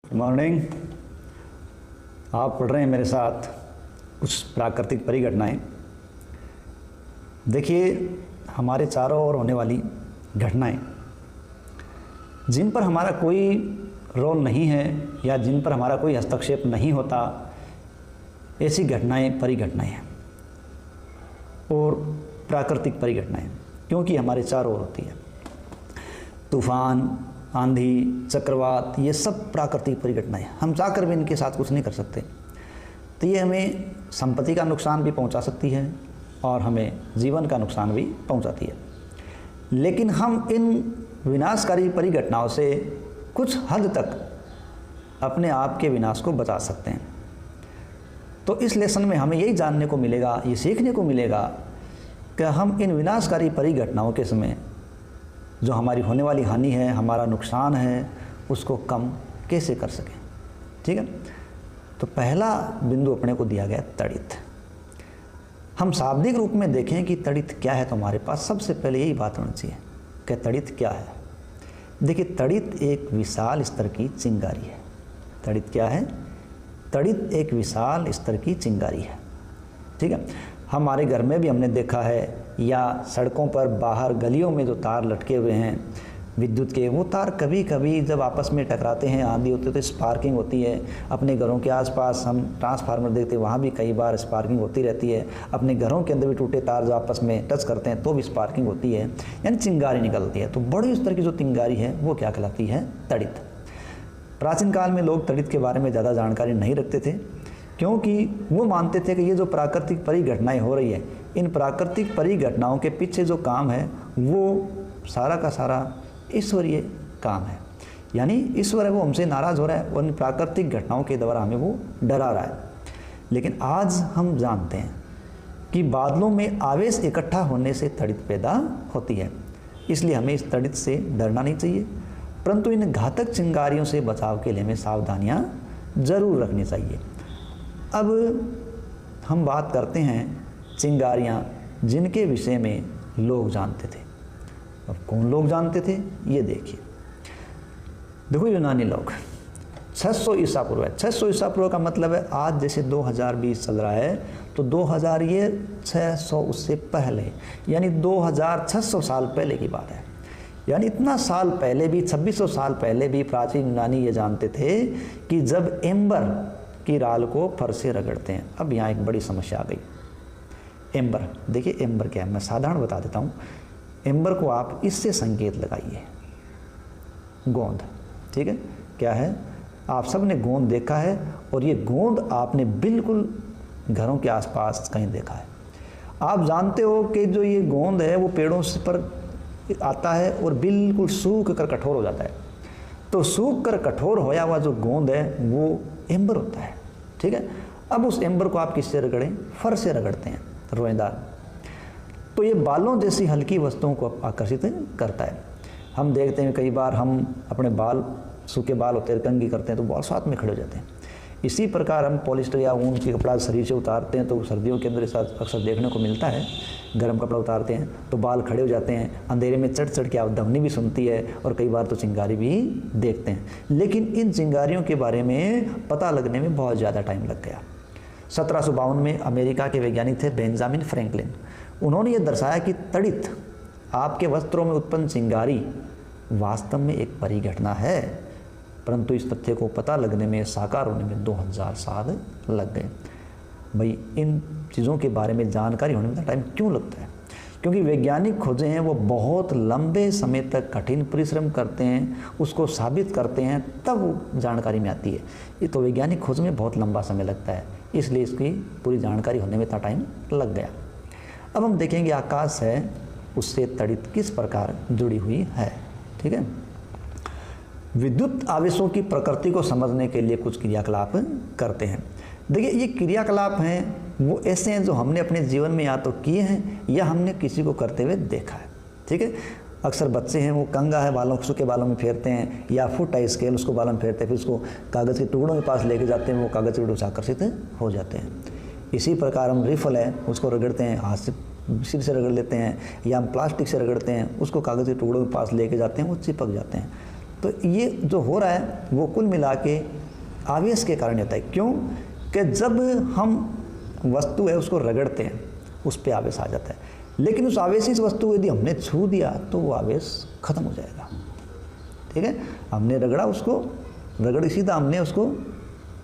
Good morning. आप पढ़ रहे हैं मेरे साथ कुछ प्राकृतिक परिघटनाएं। देखिए, हमारे चारों ओर होने वाली घटनाएं जिन पर हमारा कोई रोल नहीं है या जिन पर हमारा कोई हस्तक्षेप नहीं होता, ऐसी घटनाएं परिघटनाएं हैं और प्राकृतिक परिघटनाएं, क्योंकि हमारे चारों ओर होती है। तूफान, आंधी, चक्रवात, ये सब प्राकृतिक परिघटनाएं हैं। हम चाहकर भी इनके साथ कुछ नहीं कर सकते। तो ये हमें संपत्ति का नुकसान भी पहुंचा सकती है और हमें जीवन का नुकसान भी पहुंचाती है। लेकिन हम इन विनाशकारी परिघटनाओं से कुछ हद तक अपने आप के विनाश को बचा सकते हैं। तो इस लेसन में हमें यही जानने को मिलेगा, ये सीखने को मिलेगा कि हम इन विनाशकारी परिघटनाओं के समय जो हमारी होने वाली हानि है, हमारा नुकसान है, उसको कम कैसे कर सकें। ठीक है, तो पहला बिंदु अपने को दिया गया तड़ित। हम शाब्दिक रूप में देखें कि तड़ित क्या है, तो हमारे पास सबसे पहले यही बात होनी चाहिए कि तड़ित क्या है। देखिए, तड़ित एक विशाल स्तर की चिंगारी है। तड़ित क्या है? तड़ित एक विशाल स्तर की चिंगारी है। ठीक है, हमारे घर में भी हमने देखा है, या सड़कों पर बाहर गलियों में जो तार लटके हुए हैं विद्युत के, वो तार कभी कभी जब आपस में टकराते हैं, आंधी होती है तो स्पार्किंग होती है। अपने घरों के आसपास हम ट्रांसफार्मर देखते हैं, वहाँ भी कई बार स्पार्किंग होती रहती है। अपने घरों के अंदर भी टूटे तार जो आपस में टच करते हैं तो भी स्पार्किंग होती है, यानी चिंगारी निकलती है। तो बड़ी स्तर की जो चिंगारी है वो क्या कहलाती है? तड़ित। प्राचीन काल में लोग तड़ित के बारे में ज़्यादा जानकारी नहीं रखते थे, क्योंकि वो मानते थे कि ये जो प्राकृतिक परिघटनाएं हो रही है, इन प्राकृतिक परिघटनाओं के पीछे जो काम है वो सारा का सारा ईश्वरीय काम है। यानी ईश्वर है वो हमसे नाराज़ हो रहा है और इन प्राकृतिक घटनाओं के द्वारा हमें वो डरा रहा है। लेकिन आज हम जानते हैं कि बादलों में आवेश इकट्ठा होने से तड़ित पैदा होती है, इसलिए हमें इस तड़ित से डरना नहीं चाहिए, परंतु इन घातक चिंगारियों से बचाव के लिए हमें सावधानियाँ ज़रूर रखनी चाहिए। अब हम बात करते हैं चिंगारियाँ जिनके विषय में लोग जानते थे। अब कौन लोग जानते थे, ये देखिए। देखो, यूनानी लोग 600 ईसा पूर्व है। 600 ईसा पूर्व का मतलब है आज जैसे 2020 चल रहा है तो 2000 ये 600 उससे पहले, यानी 2600 साल पहले की बात है। यानी इतना साल पहले भी, 2600 साल पहले भी प्राचीन यूनानी ये जानते थे कि जब एम्बर की राल को फर से रगड़ते हैं। अब यहाँ एक बड़ी समस्या आ गई। एम्बर, देखिए एम्बर क्या है, मैं साधारण बता देता हूँ। एम्बर को आप इससे संकेत लगाइए, गोंद। ठीक है, क्या है? आप सब ने गोंद देखा है और ये गोंद आपने बिल्कुल घरों के आसपास कहीं देखा है। आप जानते हो कि जो ये गोंद है वो पेड़ों से पर आता है और बिल्कुल सूख कर कठोर हो जाता है। तो सूख कर कठोर होया हुआ जो गोंद है वो एम्बर होता है। ठीक है, अब उस एम्बर को आप किससे रगड़ें? फर से रगड़ते हैं, रोएदार। तो ये बालों जैसी हल्की वस्तुओं को आकर्षित करता है। हम देखते हैं कई बार हम अपने बाल, सूखे बाल होते हैं, कंघी करते हैं तो बाल साथ में खड़े हो जाते हैं। इसी प्रकार हम पॉलिस्टर या ऊन की कपड़ा शरीर से उतारते हैं तो सर्दियों के अंदर ऐसा अक्सर देखने को मिलता है। गर्म कपड़ा उतारते हैं तो बाल खड़े हो जाते हैं, अंधेरे में चढ़ चढ़ के आवधवनी भी सुनती है और कई बार तो चिंगारी भी देखते हैं। लेकिन इन चिंगारियों के बारे में पता लगने में बहुत ज़्यादा टाइम लग गया। 1752 में अमेरिका के वैज्ञानिक थे बेंजामिन फ्रैंकलिन। उन्होंने ये दर्शाया कि तड़ित, आपके वस्त्रों में उत्पन्न चिंगारी, वास्तव में एक परिघटना है, परंतु इस तथ्य को पता लगने में, साकार होने में 2000 साल लग गए। भाई, इन चीज़ों के बारे में जानकारी होने में टाइम क्यों लगता है? क्योंकि वैज्ञानिक खोजें हैं वो बहुत लंबे समय तक कठिन परिश्रम करते हैं, उसको साबित करते हैं, तब वो जानकारी में आती है। ये तो वैज्ञानिक खोज में बहुत लंबा समय लगता है, इसलिए इसकी पूरी जानकारी होने में इतना टाइम लग गया। अब हम देखेंगे आकाश है उससे तड़ित किस प्रकार जुड़ी हुई है। ठीक है, विद्युत आवेशों की प्रकृति को समझने के लिए कुछ क्रियाकलाप करते हैं। देखिए, ये क्रियाकलाप हैं वो ऐसे हैं जो हमने अपने जीवन में या तो किए हैं या हमने किसी को करते हुए देखा है। ठीक है, अक्सर बच्चे हैं वो कंघा है बालों, सूखे बालों में फेरते हैं, या फुट है स्केल, उसको बालों में फेरते हैं, फिर उसको कागज़ के टुकड़ों के पास लेके जाते हैं, वो कागज़ के टुकड़ों से आकर्षित हो जाते हैं। इसी प्रकार हम रिफल है उसको रगड़ते हैं, हाथ से सिर से रगड़ लेते हैं, या हम प्लास्टिक से रगड़ते हैं, उसको कागज़ के टुकड़ों के पास लेके जाते हैं, वो चिपक जाते हैं। तो ये जो हो रहा है वो कुल मिला के आवेश के कारण होता है। क्यों? कि जब हम वस्तु है उसको रगड़ते हैं उस पर आवेश आ जाता है, लेकिन उस आवेशित वस्तु को यदि हमने छू दिया तो वो आवेश खत्म हो जाएगा। ठीक है, हमने रगड़ा उसको, रगड़ सीधा हमने उसको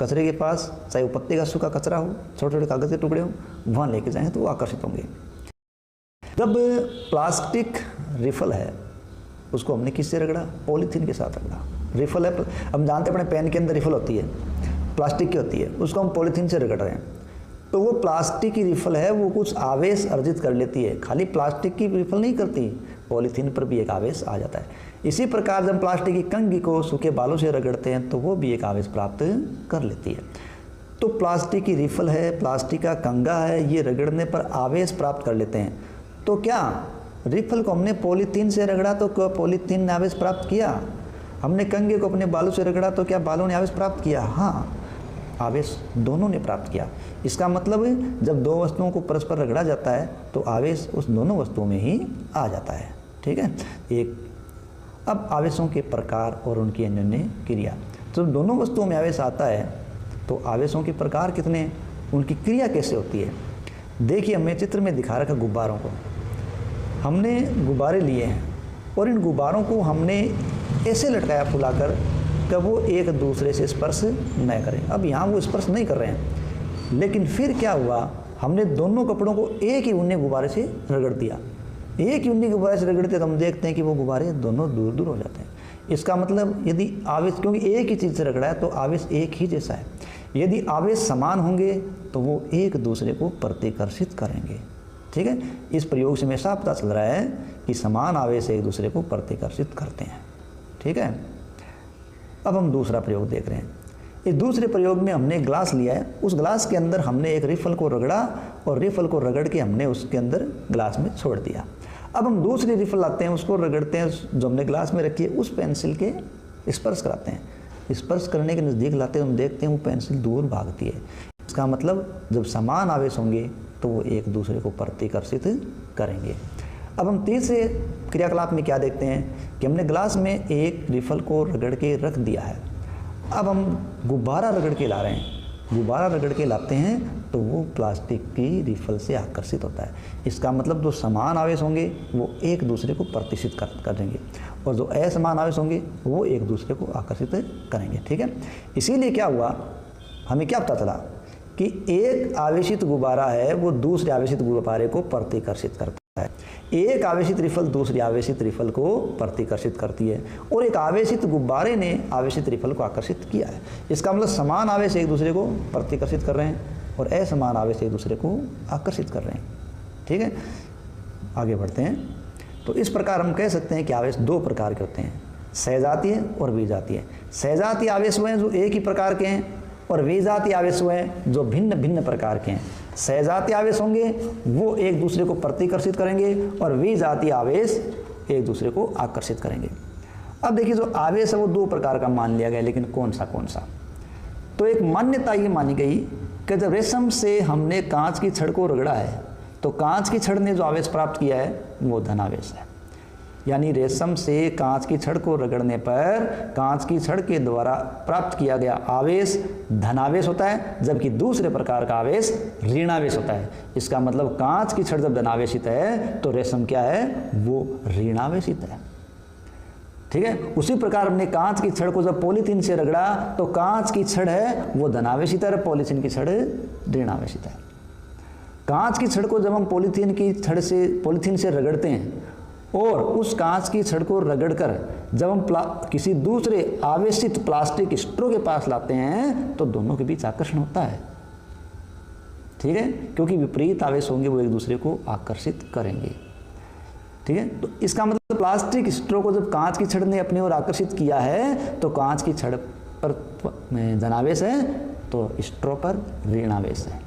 कचरे के पास, चाहे वो पत्ते का सूखा कचरा हो, छोटे छोटे कागज के टुकड़े हो, वहाँ लेके जाएं तो वो आकर्षित होंगे। जब प्लास्टिक रिफल है उसको हमने किससे रगड़ा? पॉलीथीन के साथ रगड़ा। रिफल है, हम जानते हैं अपने पेन के अंदर रिफल होती है, प्लास्टिक की होती है, उसको हम पॉलीथीन से रगड़ रहे हैं, तो वो प्लास्टिक की रिफल है, वो कुछ आवेश अर्जित कर लेती है। खाली प्लास्टिक की रिफल नहीं करती, पॉलीथीन पर भी एक आवेश आ जाता है। इसी प्रकार जब प्लास्टिक की कंघी को सूखे बालों से रगड़ते हैं तो वो भी एक आवेश प्राप्त कर लेती है। तो प्लास्टिक की रिफल है, प्लास्टिक का कंघा है, ये रगड़ने पर आवेश प्राप्त कर लेते हैं। तो क्या रिफल को हमने पॉलीथीन से रगड़ा तो क्या पॉलीथीन ने आवेश प्राप्त किया? हमने कंघे को अपने बालों से रगड़ा तो क्या बालों ने आवेश प्राप्त किया? हाँ, आवेश दोनों ने प्राप्त किया। इसका मतलब जब दो वस्तुओं को परस्पर रगड़ा जाता है तो आवेश उस दोनों वस्तुओं में ही आ जाता है। ठीक है, एक अब आवेशों के प्रकार और उनकी अन्योन्य क्रिया। तो दोनों वस्तुओं में आवेश आता है तो आवेशों के प्रकार कितने, उनकी क्रिया कैसे होती है? देखिए, हमने चित्र में दिखा रखा गुब्बारों को। हमने गुब्बारे लिए हैं और इन गुब्बारों को हमने ऐसे लटकाया फुलाकर कि वो एक दूसरे से स्पर्श न करें। अब यहाँ वो स्पर्श नहीं कर रहे हैं, लेकिन फिर क्या हुआ, हमने दोनों कपड़ों को एक ही ऊनी गुब्बारे से रगड़ दिया। एक ही ऊनी गुब्बारे से रगड़ते तो हम देखते हैं कि वो गुब्बारे दोनों दूर दूर हो जाते हैं। इसका मतलब यदि आवेश, क्योंकि एक ही चीज़ से रगड़ा है तो आवेश एक ही जैसा है। यदि आवेश समान होंगे तो वो एक दूसरे को प्रतिकर्षित करेंगे। ठीक है, इस प्रयोग से हमें साफ पता चल रहा है कि समान आवेश एक दूसरे को प्रतिकर्षित करते हैं। ठीक है, अब हम दूसरा प्रयोग देख रहे हैं। इस दूसरे प्रयोग में हमने ग्लास लिया है, उस ग्लास के अंदर हमने एक रिफल को रगड़ा और रिफल को रगड़ के हमने उसके अंदर ग्लास में छोड़ दिया। अब हम दूसरी रिफल लाते हैं, उसको रगड़ते हैं, जो हमने ग्लास में रखी है उस पेंसिल के स्पर्श कराते हैं। स्पर्श करने के नज़दीक लाते हैं, हम देखते हैं वो पेंसिल दूर भागती है। इसका मतलब जब समान आवेश होंगे तो वो एक दूसरे को प्रतिकर्षित करेंगे। अब हम तीसरे क्रियाकलाप में क्या देखते हैं कि हमने ग्लास में एक रिफल को रगड़ के रख दिया है। अब हम गुब्बारा रगड़ के ला रहे हैं, गुब्बारा रगड़ के लाते हैं तो वो प्लास्टिक की रिफल से आकर्षित होता है। इसका मतलब जो समान आवेश होंगे वो एक दूसरे को प्रतिकर्षित करेंगे और जो असमान आवेश होंगे वो एक दूसरे को आकर्षित करेंगे। ठीक है, इसीलिए क्या हुआ, हमें क्या पता चला कि एक आवेशित गुब्बारा है वो दूसरे आवेशित गुब्बारे को प्रतिकर्षित करता है। एक आवेशित रिफल दूसरी आवेशित रिफल को प्रतिकर्षित करती है और एक आवेशित गुब्बारे ने आवेशित रिफल को आकर्षित किया है। इसका मतलब समान आवेश एक दूसरे को प्रतिकर्षित कर रहे हैं और असमान आवेश एक दूसरे को आकर्षित कर रहे हैं। ठीक है, आगे बढ़ते हैं। तो इस प्रकार हम कह सकते हैं कि आवेश दो प्रकार के होते हैं, सहजातीय और विजातीय। सहजातीय आवेश वो हैं जो एक ही प्रकार के हैं और विजातीय आवेश वो हैं जो भिन्न भिन्न प्रकार के हैं। सहजातीय आवेश होंगे वो एक दूसरे को प्रतिकर्षित करेंगे और विजातीय आवेश एक दूसरे को आकर्षित करेंगे। अब देखिए, जो आवेश है वो दो प्रकार का मान लिया गया, लेकिन कौन सा? तो एक मान्यता ये मानी गई कि जब रेशम से हमने कांच की छड़ को रगड़ा है तो कांच की छड़ ने जो आवेश प्राप्त किया है वो धनावेश है। यानी रेशम से कांच की छड़ को रगड़ने पर कांच की छड़ के द्वारा प्राप्त किया गया आवेश धनावेश होता है, जबकि दूसरे प्रकार का आवेश ऋणावेश होता है। इसका मतलब कांच की छड़ जब धनावेशित है तो रेशम क्या है, वो ऋणावेशित है। ठीक है, उसी प्रकार हमने कांच की छड़ को जब पॉलीथीन से रगड़ा तो कांच की छड़ है वो धनावेशित है, पॉलीथीन की छड़ ऋणावेशित है। कांच की छड़ को जब हम पॉलीथीन से रगड़ते हैं और उस कांच की छड़ को रगड़कर जब हम किसी दूसरे आवेशित प्लास्टिक स्ट्रो के पास लाते हैं तो दोनों के बीच आकर्षण होता है। ठीक है, क्योंकि विपरीत आवेश होंगे वो एक दूसरे को आकर्षित करेंगे। ठीक है, तो इसका मतलब प्लास्टिक स्ट्रो को जब कांच की छड़ ने अपनी ओर आकर्षित किया है तो कांच की छड़ पर धनावेश है तो स्ट्रो पर ऋणावेश है।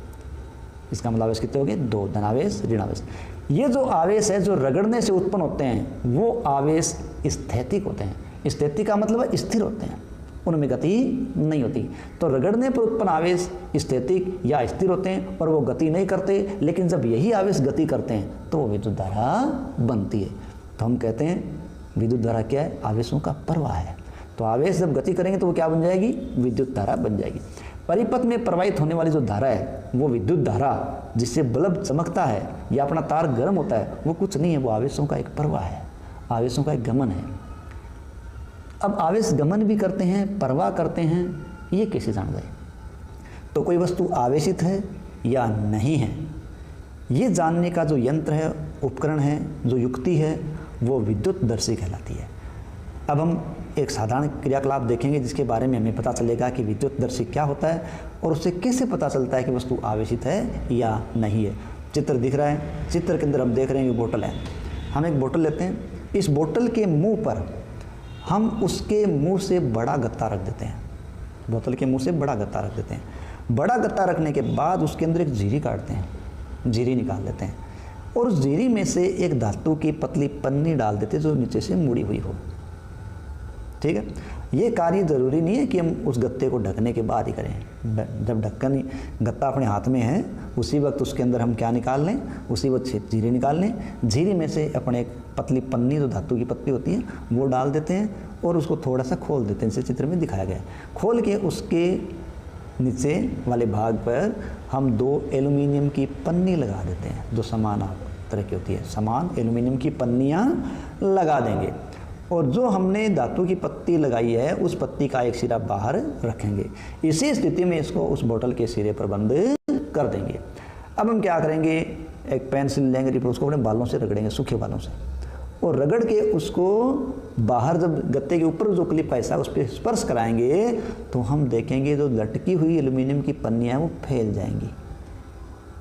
इसका मतलब आवेश कितने हो गए, दो, धनावेश ऋणावेश। ये जो आवेश है जो रगड़ने से उत्पन्न होते हैं वो आवेश स्थैतिक होते हैं। स्थैतिक का मतलब स्थिर होते हैं, उनमें गति नहीं होती। तो रगड़ने पर उत्पन्न आवेश स्थैतिक या स्थिर होते हैं और वो गति नहीं करते, लेकिन जब यही आवेश गति करते हैं तो वो विद्युत धारा बनती है। तो हम कहते हैं विद्युत धारा क्या है, आवेशों का प्रवाह है। तो आवेश जब गति करेंगे तो वो क्या बन जाएगी, विद्युत धारा बन जाएगी। परिपथ में प्रवाहित होने वाली जो धारा है वो विद्युत धारा, जिससे बल्ब चमकता है या अपना तार गर्म होता है, वो कुछ नहीं है, वो आवेशों का एक प्रवाह है, आवेशों का एक गमन है। अब आवेश गमन भी करते हैं, प्रवाह करते हैं, ये कैसे जान गए? तो कोई वस्तु आवेशित है या नहीं है, ये जानने का जो यंत्र है, उपकरण है, जो युक्ति है, वो विद्युतदर्शी कहलाती है। अब हम एक साधारण क्रियाकलाप देखेंगे जिसके बारे में हमें पता चलेगा कि विद्युतदर्शी क्या होता है और उससे कैसे पता चलता है कि वस्तु आवेशित है या नहीं है। चित्र दिख रहा है, चित्र के अंदर हम देख रहे हैं ये बोतल है। हम एक बोतल लेते हैं, इस बोतल के मुंह पर हम उसके मुंह से बड़ा गत्ता रख देते हैं, बोतल के मुंह से बड़ा गत्ता रख देते हैं। बड़ा गत्ता रखने के बाद उसके अंदर एक जीरी काटते हैं, जीरी निकाल लेते हैं और उस जीरी में से एक धातु की पतली पन्नी डाल देते हैं जो नीचे से मुड़ी हुई हो। ठीक है, ये कार्य ज़रूरी नहीं है कि हम उस गत्ते को ढकने के बाद ही करें। जब ढक्कन गत्ता अपने हाथ में है उसी वक्त उसके अंदर हम क्या निकाल लें, उसी वक्त जीरी निकाल लें। जीरी में से अपने एक पतली पन्नी जो धातु की पत्ती होती है वो डाल देते हैं और उसको थोड़ा सा खोल देते हैं, जैसे चित्र में दिखाया गया है। खोल के उसके नीचे वाले भाग पर हम 2 एल्युमिनियम की पन्नी लगा देते हैं जो समान तरह की होती है, समान एल्युमिनियम की पन्नियाँ लगा देंगे और जो हमने धातु की पत्ती लगाई है उस पत्ती का एक सिरा बाहर रखेंगे। इसी स्थिति में इसको उस बोतल के सिरे पर बंद कर देंगे। अब हम क्या करेंगे, एक पेंसिल लेंगे, उसको अपने बालों से रगड़ेंगे, सूखे बालों से, और रगड़ के उसको बाहर जब गत्ते के ऊपर जो क्लिप का हिस्सा है उस पर स्पर्श कराएंगे तो हम देखेंगे जो लटकी हुई एल्युमिनियम की पन्नियाँ वो फैल जाएंगी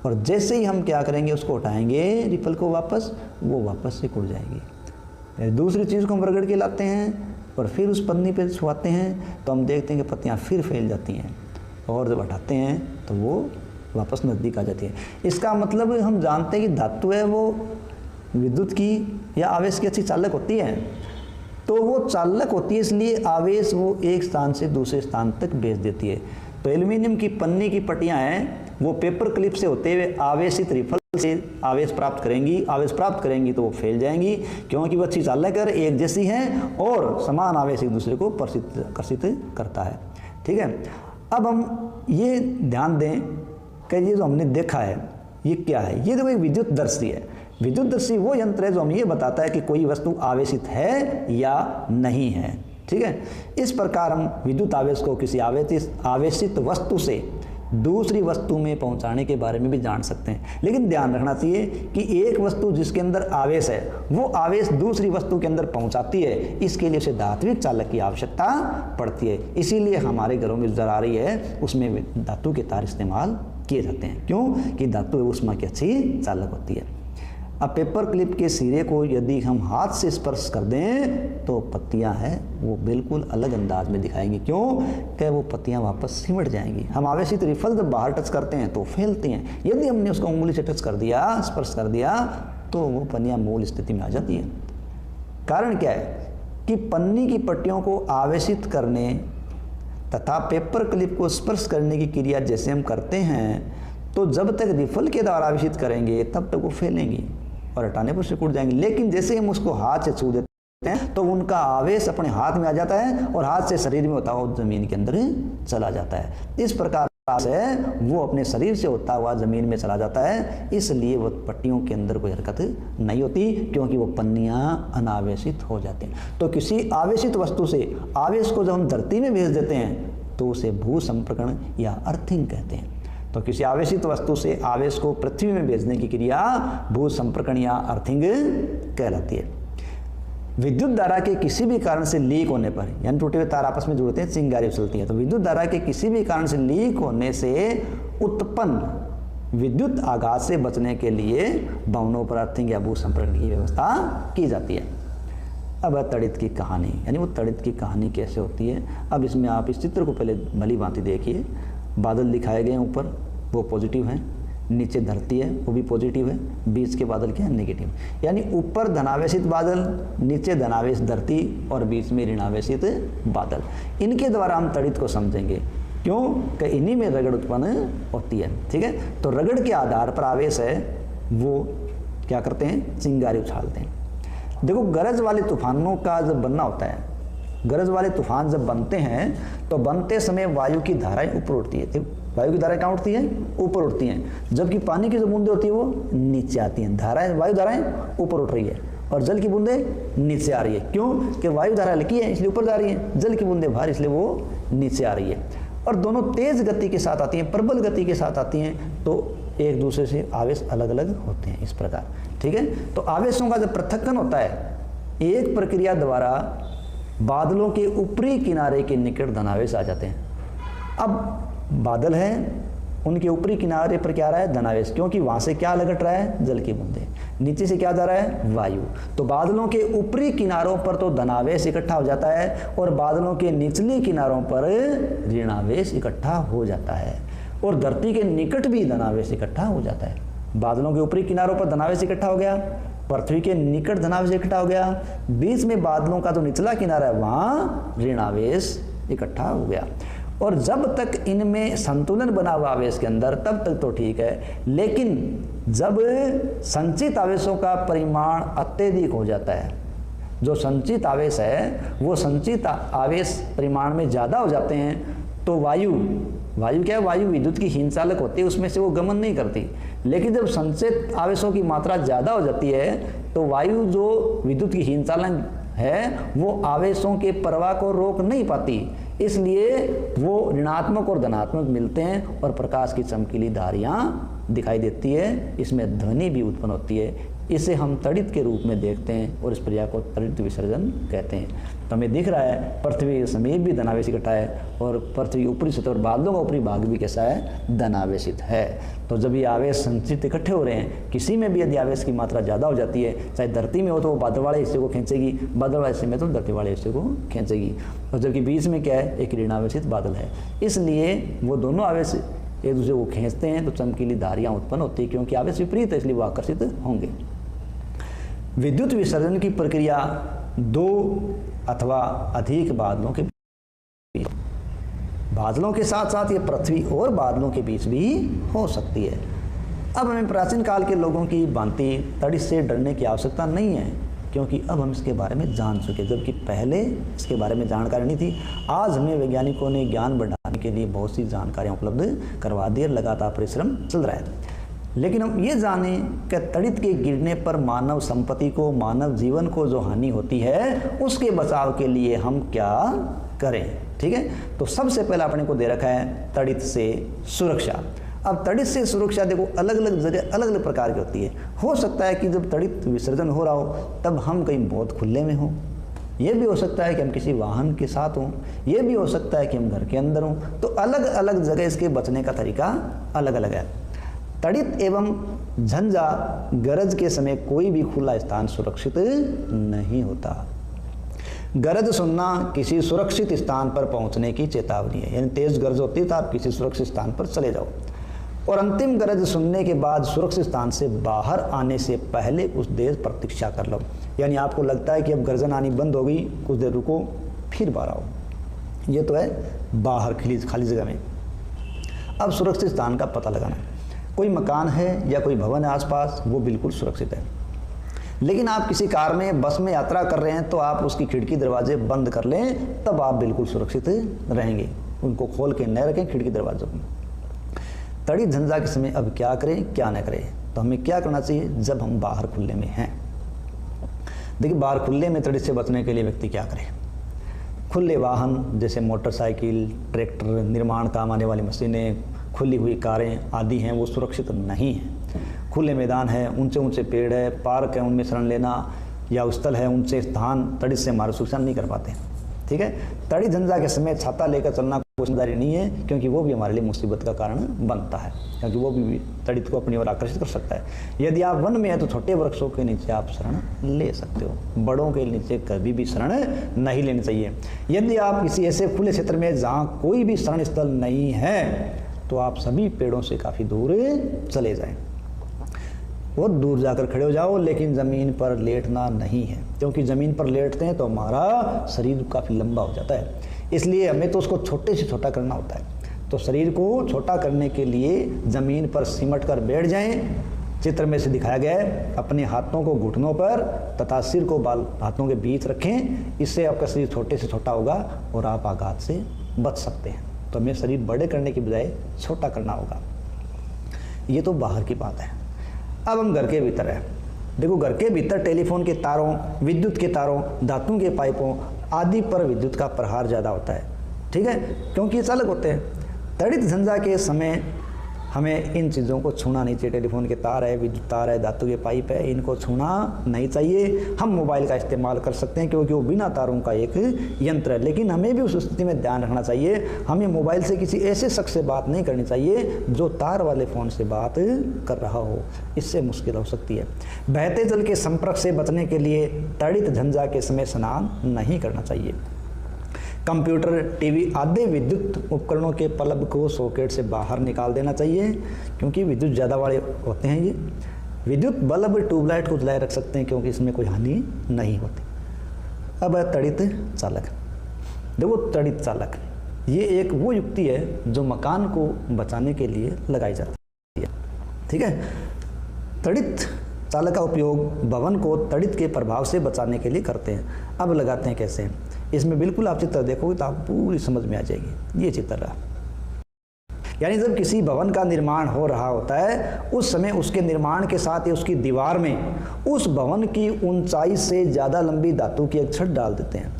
और जैसे ही हम क्या करेंगे उसको उठाएंगे रिफल को वापस, वो वापस से खुल जाएगी। दूसरी चीज़ को हम रगड़ के लाते हैं और फिर उस पन्नी पे छुआते हैं तो हम देखते हैं कि पत्तियाँ फिर फैल जाती हैं और जब हटाते हैं तो वो वापस नज़दीक आ जाती है। इसका मतलब हम जानते हैं कि धातु है वो विद्युत की या आवेश की अच्छी चालक होती है, तो वो चालक होती है इसलिए आवेश वो एक स्थान से दूसरे स्थान तक भेज देती है। तो एल्युमिनियम की पन्नी की पट्टियाँ हैं वो पेपर क्लिप से होते हुए आवेशित रिफल से आवेश प्राप्त करेंगी तो वो फैल जाएंगी क्योंकि वो अच्छी चालक है, एक जैसी है और समान आवेश एक दूसरे को आकर्षित करता है। ठीक है, अब हम ये ध्यान दें कि ये जो हमने देखा है ये क्या है, ये देखो एक विद्युतदर्शी है। विद्युतदर्शी वो यंत्र है जो हमें ये बताता है कि कोई वस्तु आवेशित है या नहीं है। ठीक है, इस प्रकार हम विद्युत आवेश को किसी आवेशित वस्तु से दूसरी वस्तु में पहुंचाने के बारे में भी जान सकते हैं। लेकिन ध्यान रखना चाहिए कि एक वस्तु जिसके अंदर आवेश है वो आवेश दूसरी वस्तु के अंदर पहुंचाती है, इसके लिए उसे धात्विक चालक की आवश्यकता पड़ती है। इसीलिए हमारे घरों में जो आ रही है उसमें धातु के तार इस्तेमाल किए जाते हैं। क्यों? कि धातु ऊष्मा की अच्छी चालक होती है। अब पेपर क्लिप के सिरे को यदि हम हाथ से स्पर्श कर दें तो पत्तियां हैं वो बिल्कुल अलग अंदाज में दिखाएंगी। क्यों? कि वो पत्तियां वापस सिमट जाएंगी। हम आवेशित रिफल जब बाहर टच करते हैं तो फैलती हैं, यदि हमने उसको उंगली से टच कर दिया, स्पर्श कर दिया, तो वो पन्नियां मूल स्थिति में आ जाती हैं। कारण क्या है कि पन्नी की पट्टियों को आवेशित करने तथा पेपर क्लिप को स्पर्श करने की क्रिया जैसे हम करते हैं तो जब तक रिफल के द्वारा आवेशित करेंगे तब तक वो फैलेंगी और हटाने पर सिकुड़ जाएंगे। लेकिन जैसे हम उसको हाथ से छू देते हैं तो उनका आवेश अपने हाथ में आ जाता है और हाथ से शरीर में होता हुआ जमीन के अंदर चला जाता है। इस प्रकार से वो अपने शरीर से होता हुआ जमीन में चला जाता है, इसलिए वो पट्टियों के अंदर कोई हरकत नहीं होती क्योंकि वो पन्नियाँ अनावेशित हो जाती हैं। तो किसी आवेशित वस्तु से आवेश को जब हम धरती में भेज देते हैं तो उसे भू संप्रकरण या अर्थिंग कहते हैं। तो किसी आवेशित वस्तु से आवेश को पृथ्वी में भेजने की क्रिया भू संपर्कण या अर्थिंग कहलाती है। विद्युत धारा के किसी भी कारण से लीक होने पर, यानी टूटे हुए तार आपस में जुड़ते हैं, चिंगारी उछलती है, तो विद्युत धारा के किसी भी कारण से लीक होने से उत्पन्न विद्युत आघात से बचने के लिए भवनों पर अर्थिंग या भू संपर्कण की व्यवस्था की जाती है। अब तड़ित की कहानी, यानी वो तड़ित की कहानी कैसे होती है। अब इसमें आप इस चित्र को पहले भली भांति देखिए। बादल दिखाए गए हैं, ऊपर वो पॉजिटिव हैं, नीचे धरती है वो भी पॉजिटिव है, बीच के बादल क्या है नेगेटिव। यानी ऊपर धनावेशित बादल, नीचे धनावेश धरती और बीच में ऋणावेशित बादल। इनके द्वारा हम तड़ित को समझेंगे। क्यों? कि इन्हीं में रगड़ उत्पन्न होती है। ठीक है, तो रगड़ के आधार पर आवेश है वो क्या करते हैं, चिंगारी उछालते हैं। देखो, गरज वाले तूफानों का जब बनना होता है गरज वाले तूफान जब बनते हैं तो बनते समय वायु की धाराएं ऊपर उठती है। वायु की धाराएं कहाँ उठती हैं? ऊपर उठती हैं। जबकि पानी की जो बूंदें होती है वो नीचे आती हैं। धाराएं, वायु धाराएं ऊपर उठ रही है और जल की बूंदें नीचे आ रही है। क्यों? कि वायु धारा हल्की है इसलिए ऊपर जा रही है, जल की बूंदें भारी इसलिए वो नीचे आ रही है। और दोनों तेज गति के साथ आती हैं, प्रबल गति के साथ आती हैं, तो एक दूसरे से आवेश अलग अलग होते हैं इस प्रकार। ठीक है, तो आवेशों का जब पृथक्कन होता है एक प्रक्रिया द्वारा बादलों के ऊपरी किनारे के निकट धनावेश आ जाते हैं। अब बादल है, उनके ऊपरी किनारे पर क्या आ रहा है? धनावेश, क्योंकि वहां से क्या लगट रहा है? जल की बूंदें। नीचे से क्या जा रहा है? वायु। तो बादलों के ऊपरी किनारों पर तो धनावेश इकट्ठा हो जाता है और बादलों के निचले किनारों पर ऋणावेश इकट्ठा हो जाता है। और धरती के निकट भी धनावेश इकट्ठा हो जाता है। बादलों के ऊपरी किनारों पर धनावेश इकट्ठा हो गया, पृथ्वी के निकट धनावेश इकट्ठा हो गया, बीच में बादलों का जो निचला किनारा है वहां ऋणावेश इकट्ठा हो गया। और जब तक इनमें संतुलन बना हुआ आवेश के अंदर तब तक तो ठीक है, लेकिन जब संचित आवेशों का परिमाण अत्यधिक हो जाता है, जो संचित आवेश है वो संचित आवेश परिमाण में ज़्यादा हो जाते हैं, तो वायु क्या है? वायु विद्युत की हीन चालक होती है, उसमें से वो गमन नहीं करती। लेकिन जब संचित आवेशों की मात्रा ज़्यादा हो जाती है तो वायु जो विद्युत की हीन चालक है वो आवेशों के प्रवाह को रोक नहीं पाती, इसलिए वो ऋणात्मक और धनात्मक मिलते हैं और प्रकाश की चमकीली धारियाँ दिखाई देती है, इसमें ध्वनि भी उत्पन्न होती है। इसे हम तड़ित के रूप में देखते हैं और इस प्रक्रिया को तड़ित विसर्जन कहते हैं। तो हमें दिख रहा है पृथ्वी के समीप भी धनावेश इकट्ठा है और पृथ्वी की ऊपरी सतह और बादलों का ऊपरी भाग भी कैसा है? धनावेशित है। तो जब ये आवेश संचित इकट्ठे हो रहे हैं, किसी में भी यदि आवेश की मात्रा ज़्यादा हो जाती है, चाहे धरती में हो तो वो बादल वाले हिस्से को खींचेगी, बादल वाले हिस्से में तो धरती वाले हिस्से को खींचेगी। और जबकि बीच में क्या है? एक ऋणावेशित बादल है, इसलिए वो दोनों आवेश एक दूसरे को खींचते हैं तो चमकीली धारियाँ उत्पन्न होती है, क्योंकि आवेश विपरीत है इसलिए वो आकर्षित होंगे। विद्युत विसर्जन की प्रक्रिया दो अथवा अधिक बादलों के साथ साथ ये पृथ्वी और बादलों के बीच भी हो सकती है। अब हमें प्राचीन काल के लोगों की भांति तड़ित से डरने की आवश्यकता नहीं है, क्योंकि अब हम इसके बारे में जान चुके, जबकि पहले इसके बारे में जानकारी नहीं थी। आज हमें वैज्ञानिकों ने ज्ञान बढ़ाने के लिए बहुत सी जानकारियाँ उपलब्ध करवा दी, लगातार परिश्रम चल रहा है। लेकिन हम ये जानें कि तड़ित के गिरने पर मानव संपत्ति को, मानव जीवन को जो हानि होती है उसके बचाव के लिए हम क्या करें। ठीक है, तो सबसे पहले अपने को दे रखा है तड़ित से सुरक्षा। अब तड़ित से सुरक्षा देखो अलग अलग जगह अलग अलग प्रकार की होती है। हो सकता है कि जब तड़ित विसर्जन हो रहा हो तब हम कहीं बहुत खुले में हों, यह भी हो सकता है कि हम किसी वाहन के साथ हों, यह भी हो सकता है कि हम घर के अंदर हों। तो अलग अलग जगह इसके बचने का तरीका अलग अलग है। तड़ित एवं झंझा गरज के समय कोई भी खुला स्थान सुरक्षित नहीं होता। गरज सुनना किसी सुरक्षित स्थान पर पहुंचने की चेतावनी है, यानी तेज गरज होती है तो आप किसी सुरक्षित स्थान पर चले जाओ। और अंतिम गरज सुनने के बाद सुरक्षित स्थान से बाहर आने से पहले कुछ देर प्रतीक्षा कर लो, यानी आपको लगता है कि अब गर्जन आनी बंद हो गई, कुछ देर रुको फिर बाहर आओ। ये तो है बाहर खाली जगह में। अब सुरक्षित स्थान का पता लगाना, कोई मकान है या कोई भवन है आसपास, वो बिल्कुल सुरक्षित है। लेकिन आप किसी कार में, बस में यात्रा कर रहे हैं तो आप उसकी खिड़की दरवाजे बंद कर लें, तब आप बिल्कुल सुरक्षित रहेंगे। उनको खोल के न रखें खिड़की दरवाजों को। तड़ित झंझा के समय अब क्या करें क्या न करें, तो हमें क्या करना चाहिए जब हम बाहर खुले में हैं। देखिए बाहर खुले में तड़ित से बचने के लिए व्यक्ति क्या करे। खुले वाहन जैसे मोटरसाइकिल, ट्रैक्टर, निर्माण काम आने वाली मशीनें, खुली हुई कारें आदि हैं वो सुरक्षित नहीं हैं। खुले मैदान है, ऊंचे ऊंचे पेड़ है, पार्क है, उनमें शरण लेना या स्थल है, उनसे स्थान तड़ित से हमारा सुरक्षा नहीं कर पाते। ठीक है, तड़ित झंझा के समय छाता लेकर चलना कोई जिम्मेदारी नहीं है, क्योंकि वो भी हमारे लिए मुसीबत का कारण बनता है, क्योंकि वो भी तड़ित को अपनी ओर आकर्षित कर सकता है। यदि आप वन में है तो छोटे वृक्षों के नीचे आप शरण ले सकते हो, बड़ों के नीचे कभी भी शरण नहीं लेनी चाहिए। यदि आप किसी ऐसे खुले क्षेत्र में जहाँ कोई भी शरण स्थल नहीं है तो आप सभी पेड़ों से काफ़ी दूर चले जाएं, बहुत दूर जाकर खड़े हो जाओ, लेकिन ज़मीन पर लेटना नहीं है, क्योंकि ज़मीन पर लेटते हैं तो हमारा शरीर काफ़ी लंबा हो जाता है, इसलिए हमें तो उसको छोटे से छोटा करना होता है। तो शरीर को छोटा करने के लिए ज़मीन पर सिमट कर बैठ जाएं चित्र में से दिखाया गया है, अपने हाथों को घुटनों पर तथा सिर को बाल हाथों के बीच रखें, इससे आपका शरीर छोटे से छोटा होगा और आप आघात से बच सकते हैं। तो हमें शरीर बड़े करने की बजाय छोटा करना होगा। ये तो बाहर की बात है। अब हम घर के भीतर है। देखो, घर के भीतर टेलीफोन के तारों, विद्युत के तारों, धातु के पाइपों आदि पर विद्युत का प्रहार ज़्यादा होता है, ठीक है, क्योंकि ये चालक होते हैं। तड़ित झंझा के समय हमें इन चीज़ों को छूना नहीं चाहिए। टेलीफोन के तार है, विद्युत तार है, धातु के पाइप है, इनको छूना नहीं चाहिए। हम मोबाइल का इस्तेमाल कर सकते हैं क्योंकि वो बिना तारों का एक यंत्र है, लेकिन हमें भी उस स्थिति में ध्यान रखना चाहिए। हमें मोबाइल से किसी ऐसे शख्स से बात नहीं करनी चाहिए जो तार वाले फ़ोन से बात कर रहा हो, इससे मुश्किल हो सकती है। बहते जल के संपर्क से बचने के लिए तड़ित झंझा के समय स्नान नहीं करना चाहिए। कंप्यूटर, टीवी आदि विद्युत उपकरणों के बल्ब को सॉकेट से बाहर निकाल देना चाहिए, क्योंकि विद्युत ज़्यादा वाले होते हैं। ये विद्युत बल्ब, ट्यूबलाइट को जलाए रख सकते हैं क्योंकि इसमें कोई हानि नहीं होती। अब है तड़ित चालक। देखो, तड़ित चालक ये एक वो युक्ति है जो मकान को बचाने के लिए लगाई जाती है, ठीक है। तड़ित चालक का उपयोग भवन को तड़ित के प्रभाव से बचाने के लिए करते हैं। अब लगाते हैं कैसे, इसमें बिल्कुल आप चित्र देखोगे तो आप पूरी समझ में आ जाएगी। ये चित्र रहा, यानी जब किसी भवन का निर्माण हो रहा होता है उस समय उसके निर्माण के साथ ही उसकी दीवार में उस भवन की ऊंचाई से ज़्यादा लंबी धातु की एक छड़ डाल देते हैं।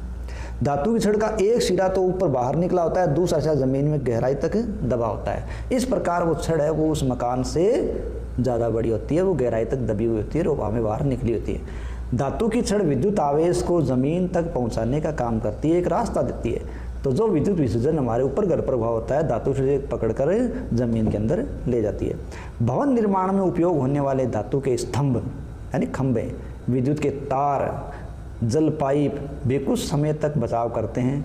धातु की छड़ का एक सिरा तो ऊपर बाहर निकला होता है, दूसरा सिरा जमीन में गहराई तक दबा होता है। इस प्रकार वो छड़ है वो उस मकान से ज़्यादा बड़ी होती है, वो गहराई तक दबी हुई होती है और हवा में बाहर निकली होती है। धातु की छड़ विद्युत आवेश को ज़मीन तक पहुंचाने का काम करती है, एक रास्ता देती है। तो जो विद्युत विसर्जन हमारे ऊपर घर पर हुआ होता है, धातु से पकड़कर जमीन के अंदर ले जाती है। भवन निर्माण में उपयोग होने वाले धातु के स्तंभ यानी खंभे, विद्युत के तार, जल पाइप भी कुछ समय तक बचाव करते हैं।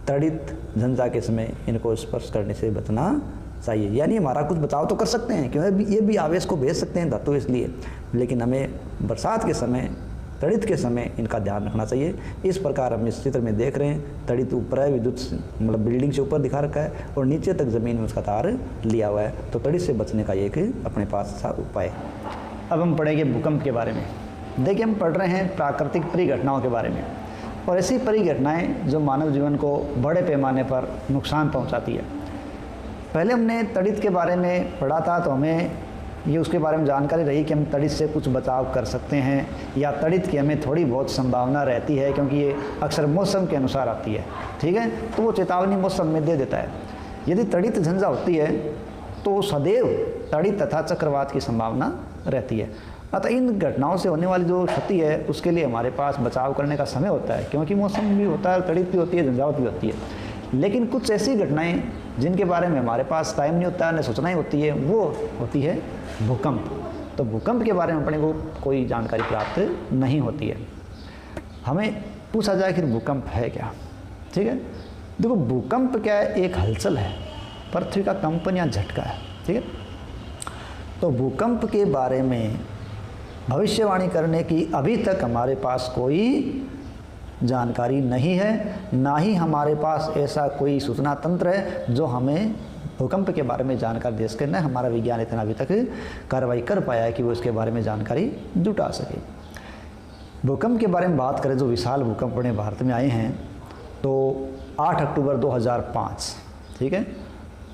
तड़ित झंझा के समय इनको स्पर्श करने से बचना चाहिए। यानी हमारा कुछ बचाव तो कर सकते हैं, क्योंकि ये भी आवेश को भेज सकते हैं धातु इसलिए, लेकिन हमें बरसात के समय, तड़ित के समय इनका ध्यान रखना चाहिए। इस प्रकार हम इस चित्र में देख रहे हैं, तड़ित ऊपर है, विद्युत मतलब बिल्डिंग से ऊपर दिखा रखा है और नीचे तक ज़मीन में उसका तार लिया हुआ है। तो तड़ित से बचने का एक अपने पास अच्छा उपाय। अब हम पढ़ेंगे भूकंप के बारे में। देखिए, हम पढ़ रहे हैं प्राकृतिक परिघटनाओं के बारे में, और ऐसी परिघटनाएँ जो मानव जीवन को बड़े पैमाने पर नुकसान पहुँचाती है। पहले हमने तड़ित के बारे में पढ़ा था, तो हमें ये उसके बारे में जानकारी रही कि हम तड़ित से कुछ बचाव कर सकते हैं, या तड़ित की हमें थोड़ी बहुत संभावना रहती है क्योंकि ये अक्सर मौसम के अनुसार आती है, ठीक है। तो वो चेतावनी मौसम में दे देता है। यदि तड़ित झंझा होती है तो सदैव तड़ित तथा चक्रवात की संभावना रहती है। अतः इन घटनाओं से होने वाली जो क्षति है उसके लिए हमारे पास बचाव करने का समय होता है, क्योंकि मौसम भी होता है, तड़ित भी होती है, झंझावत भी होती है। लेकिन कुछ ऐसी घटनाएं जिनके बारे में हमारे पास टाइम नहीं होता है, न सूचना ही होती है, वो होती है भूकंप। तो भूकंप के बारे में अपने को कोई जानकारी प्राप्त नहीं होती है। हमें पूछा जाए कि भूकंप है क्या, ठीक है। देखो, भूकंप क्या है, एक हलचल है, पृथ्वी का कंपन या झटका है, ठीक है। तो भूकंप के बारे में भविष्यवाणी करने की अभी तक हमारे पास कोई जानकारी नहीं है, ना ही हमारे पास ऐसा कोई सूचना तंत्र है जो हमें भूकंप के बारे में जानकारी दे सके। न हमारा विज्ञान इतना अभी तक कार्रवाई कर पाया है कि वो इसके बारे में जानकारी जुटा सके। भूकंप के बारे में बात करें, जो विशाल भूकंप अपने भारत में आए हैं, तो 8 अक्टूबर 2005, ठीक है,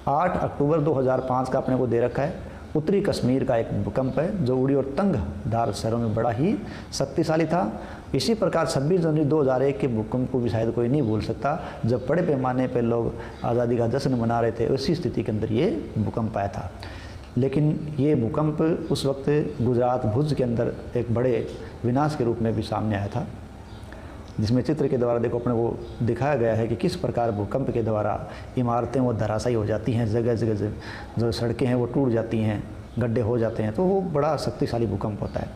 8 अक्टूबर 2005 का अपने को दे रखा है। उत्तरी कश्मीर का एक भूकंप है जो उड़ी और तंगधार शहरों में बड़ा ही शक्तिशाली था। इसी प्रकार 26 जनवरी 2001 के भूकंप को भी शायद कोई नहीं भूल सकता, जब बड़े पैमाने पर लोग आज़ादी का जश्न मना रहे थे। उसी स्थिति के अंदर ये भूकंप आया था। लेकिन ये भूकंप उस वक्त गुजरात भुज के अंदर एक बड़े विनाश के रूप में भी सामने आया था, जिसमें चित्र के द्वारा देखो अपने को दिखाया गया है कि किस प्रकार भूकंप के द्वारा इमारतें वो धराशायी हो जाती हैं, जगह जगह जो सड़कें हैं वो टूट जाती हैं, गड्ढे हो जाते हैं। तो वो बड़ा शक्तिशाली भूकंप होता है।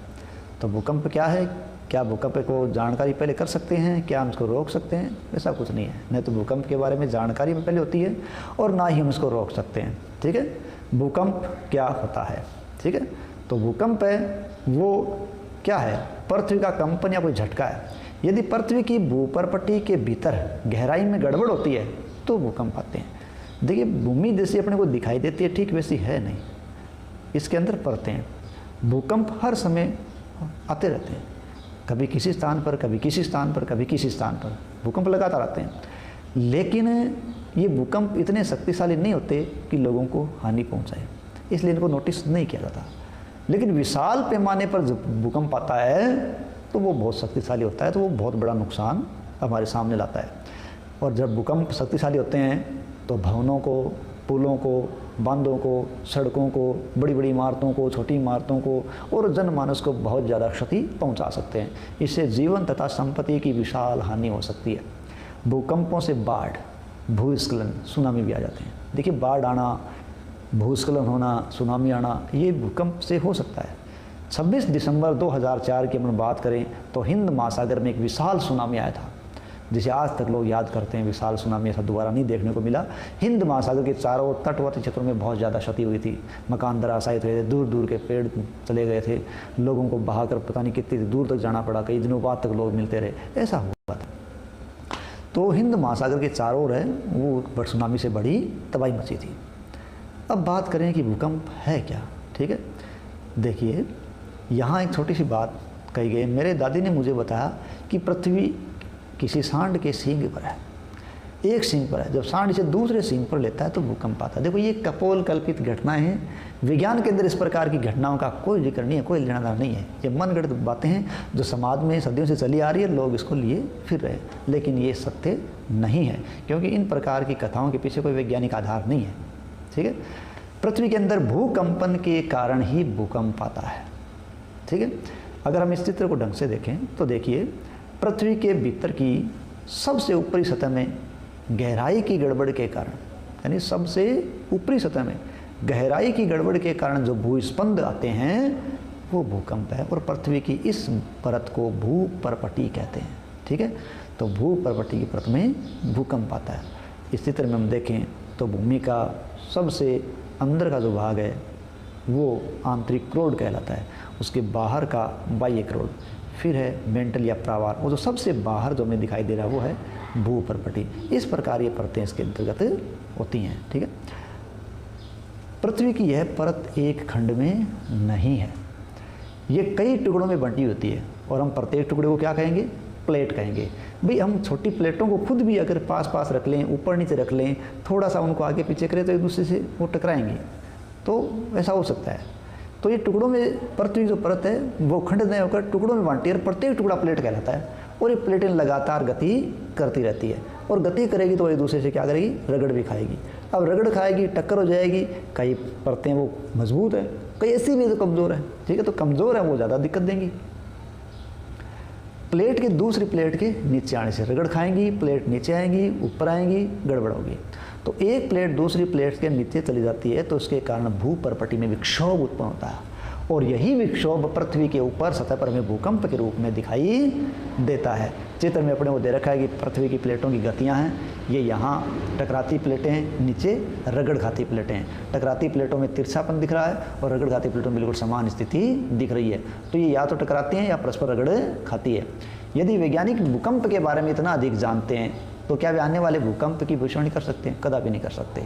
तो भूकंप क्या है, क्या भूकंप को जानकारी पहले कर सकते हैं, क्या हम इसको रोक सकते हैं? ऐसा कुछ नहीं है। नहीं तो भूकंप के बारे में जानकारी पहले होती है और ना ही हम इसको रोक सकते हैं, ठीक है। भूकंप क्या होता है, ठीक है। तो भूकंप है वो क्या है, पृथ्वी का कंपन या कोई झटका है। यदि पृथ्वी की भूपरपट्टी के भीतर गहराई में गड़बड़ होती है तो भूकंप आते हैं। देखिए, भूमि जैसी अपने को दिखाई देती है, ठीक वैसी है नहीं, इसके अंदर परतें हैं। भूकंप हर समय आते रहते हैं, कभी किसी स्थान पर, कभी किसी स्थान पर, कभी किसी स्थान पर भूकंप लगातार आते हैं। लेकिन ये भूकंप इतने शक्तिशाली नहीं होते कि लोगों को हानि पहुंचाए, इसलिए इनको नोटिस नहीं किया जाता। लेकिन विशाल पैमाने पर जब भूकंप आता है तो वो बहुत शक्तिशाली होता है, तो वो बहुत बड़ा नुकसान हमारे सामने लाता है। और जब भूकंप शक्तिशाली होते हैं तो भवनों को, पुलों को, बांधों को, सड़कों को, बड़ी बड़ी इमारतों को, छोटी इमारतों को और जनमानस को बहुत ज़्यादा क्षति पहुंचा सकते हैं। इससे जीवन तथा संपत्ति की विशाल हानि हो सकती है। भूकंपों से बाढ़, भूस्खलन, सुनामी भी आ जाते हैं। देखिए, बाढ़ आना, भूस्खलन होना, सुनामी आना, ये भूकंप से हो सकता है। 26 दिसंबर 2004 की हम बात करें तो हिंद महासागर में एक विशाल सुनामी आया था, जिसे आज तक लोग याद करते हैं। विशाल सुनामी ऐसा दोबारा नहीं देखने को मिला। हिंद महासागर के चारों तटवर्ती क्षेत्रों में बहुत ज़्यादा क्षति हुई थी, मकान धराशायित हुए थे, दूर दूर के पेड़ चले गए थे, लोगों को बहाकर पता नहीं कितनी दूर तक जाना पड़ा, कई दिनों बाद तक लोग मिलते रहे, ऐसा हुआ था। तो हिंद महासागर के चारों ओर है वो सुनामी से बड़ी तबाही मची थी। अब बात करें कि भूकंप है क्या, ठीक है। देखिए, यहाँ एक छोटी सी बात कही गई। मेरे दादी ने मुझे बताया कि पृथ्वी किसी सांड के सींग पर है, एक सींग पर है। जब सांड इसे दूसरे सींग पर लेता है तो भूकंप आता है। देखो, ये कपोल कल्पित घटनाएं हैं। विज्ञान के अंदर इस प्रकार की घटनाओं का कोई जिक्र नहीं है, कोई लेना देना नहीं है। ये मनगढ़ंत बातें हैं जो समाज में सदियों से चली आ रही है, लोग इसको लिए फिर रहे, लेकिन ये सत्य नहीं है, क्योंकि इन प्रकार की कथाओं के पीछे कोई वैज्ञानिक आधार नहीं है, ठीक है। पृथ्वी के अंदर भूकंपन के कारण ही भूकंप आता है, ठीक है। अगर हम इस चित्र को ढंग से देखें तो देखिए, पृथ्वी के भीतर की सबसे ऊपरी सतह में गहराई की गड़बड़ के कारण, यानी सबसे ऊपरी सतह में गहराई की गड़बड़ के कारण जो भूस्पंद आते हैं वो भूकंप है। और पृथ्वी की इस परत को भूपर्पटी कहते हैं, ठीक है। तो भूपर्पटी की परत में भूकंप आता है। इस चित्र में हम देखें तो भूमि का सबसे अंदर का जो भाग है वो आंतरिक क्रोड कहलाता है, उसके बाहर का बाह्य क्रोड, फिर है मेंटल या प्रावार, वो जो सबसे बाहर जो हमें दिखाई दे रहा है वो है भूपर्पटी। इस प्रकार ये परतें इसके अंतर्गत होती हैं, ठीक है। पृथ्वी की यह परत एक खंड में नहीं है, ये कई टुकड़ों में बंटी होती है, और हम प्रत्येक टुकड़े को क्या कहेंगे, प्लेट कहेंगे। भाई, हम छोटी प्लेटों को खुद भी अगर पास पास रख लें, ऊपर नीचे रख लें, थोड़ा सा उनको आगे पीछे करें तो एक दूसरे से वो टकराएंगे, तो ऐसा हो सकता है। तो ये टुकड़ों में पृथ्वी जो परत है वो खंड नहीं होकर टुकड़ों में बांटी है, और प्रत्येक टुकड़ा प्लेट कहलाता है। और ये प्लेटें लगातार गति करती रहती है, और गति करेगी तो एक दूसरे से क्या करेगी, रगड़ भी खाएगी। अब रगड़ खाएगी, टक्कर हो जाएगी, कई परतें वो मजबूत है, कई ऐसी भी तो कमज़ोर है, ठीक है। तो कमज़ोर है वो ज़्यादा दिक्कत देंगी। प्लेट के दूसरी प्लेट के नीचे आने से रगड़ खाएंगी, प्लेट नीचे आएंगी, ऊपर आएंगी, गड़बड़ होगी। तो एक प्लेट दूसरी प्लेट के नीचे चली जाती है तो उसके कारण भूपर्पटी में विक्षोभ उत्पन्न होता है, और यही विक्षोभ पृथ्वी के ऊपर सतह पर हमें भूकंप के रूप में दिखाई देता है। चित्र में अपने को दे रखा है कि पृथ्वी की प्लेटों की गतियां हैं। ये यहाँ टकराती प्लेटें हैं, नीचे रगड़ खाती प्लेटें हैं। टकराती प्लेटों में तिरछापन दिख रहा है और रगड़ खाती प्लेटों में बिल्कुल समान स्थिति दिख रही है। तो ये या तो टकराती हैं या परस्पर रगड़ खाती है। यदि वैज्ञानिक भूकंप के बारे में इतना अधिक जानते हैं तो क्या वे आने वाले भूकंप की भविष्यवाणी कर सकते हैं? कदापि नहीं कर सकते।